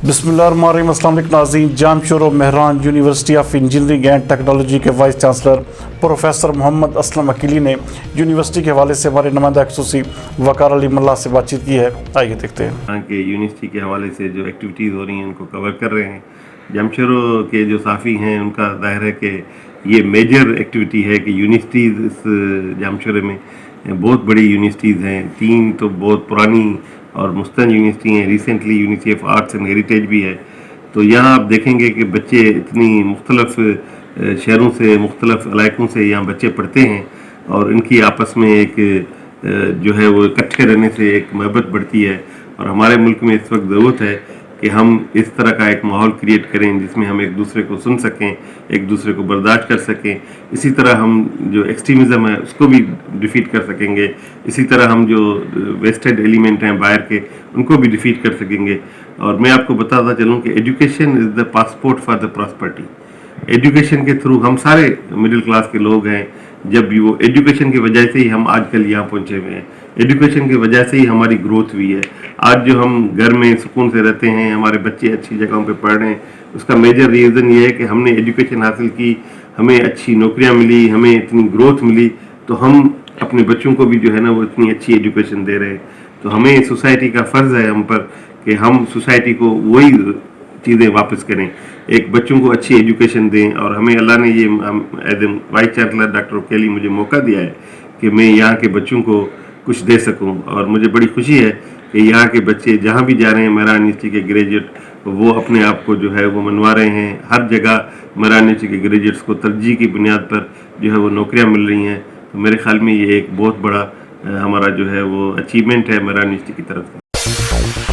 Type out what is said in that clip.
بسم اللہ الرحمن الرحیم۔ السلام علیکم ناظرین، جامشور و Mehran university of engineering and technology کے وائس چانسلر پروفیسر محمد اسلم عقیلی نے یونیورسٹی کے حوالے سے ہمارے نمائندہ خصوصی وقار علی ملا سے بات چیت کی ہے۔ آئیے دیکھتے ہیں۔ یہاں کے یونیورسٹی کے حوالے سے جو ایکٹیویٹیز ہو رہی ہیں ان کو کور کر رہے ہیں۔ جامشورو کے جو صحافی ہیں ان کا ظاہر ہے کہ یہ میجر ایکٹیویٹی ہے کہ یونیورسٹیز اس جامشورے میں بہت بڑی یونیورسٹیز ہیں، 3 تو بہت پرانی اور مستند یونیورسٹی ہیں، recently university of arts and heritage بھی ہے۔ تو یہاں آپ دیکھیں گے کہ بچے اتنی مختلف شہروں سے، مختلف علاقوں سے یہاں بچے پڑھتے ہیں اور ان کی آپس میں ایک جو ہے وہ اکٹھے رہنے سے ایک محبت بڑھتی ہے۔ اور ہمارے ملک میں اس وقت ضرورت ہے کہ ہم اس طرح کا ایک ماحول کریٹ کریں جس میں ہم ایک دوسرے کو سن سکیں، ایک دوسرے کو برداشت کر سکیں۔ اسی طرح ہم جو ایکسٹریمزم ہے اس کو بھی ڈیفیٹ کر سکیں گے، اسی طرح ہم جو ویسٹڈ ایلیمنٹ ہیں باہر کے ان کو بھی ڈیفیٹ کر سکیں گے۔ اور میں آپ کو بتاتا چلوں کہ education is the passport for the prosperity. Education کے تھرو ہم سارے مڈل کلاس کے لوگ ہیں، جب بھی وہ ایجوکیشن کی وجہ سے ہی ہم آج کل یہاں پہنچے ہوئے ہیں، ایجوکیشن کی وجہ سے ہی ہماری گروتھ ہوئی ہے۔ آج جو ہم گھر میں سکون سے رہتے ہیں، ہمارے بچے اچھی جگہوں پہ پڑھ رہے ہیں، اس کا میجر ریزن یہ ہے کہ ہم نے ایجوکیشن حاصل کی، ہمیں اچھی نوکریاں ملی، ہمیں اتنی گروتھ ملی، تو ہم اپنے بچوں کو بھی جو ہے نا وہ اتنی اچھی ایجوکیشن دے رہے ہیں۔ تو ہمیں سوسائٹی کا فرض ہے ہم پر کہ ہم سوسائٹی کو وہی چیزیں واپس کریں، ایک بچوں کو اچھی ایجوکیشن دیں۔ اور ہمیں اللہ نے یہ as a vice chancellor doctor Aqeeli مجھے موقع دیا ہے کہ میں یہاں کے بچوں کو کچھ دے سکوں، اور مجھے بڑی خوشی ہے کہ یہاں کے بچے جہاں بھی جا رہے ہیں، مہران یونیورسٹی کے گریجویٹ وہ اپنے آپ کو جو ہے وہ منوا رہے ہیں۔ ہر جگہ مہران یونیورسٹی کے گریجویٹس کو ترجیح کی بنیاد پر جو ہے وہ نوکریاں مل رہی ہیں۔ تو میرے خیال میں یہ ایک بہت بڑا ہمارا جو ہے وہ اچیومنٹ ہے مہران یونیورسٹی کی طرف سے۔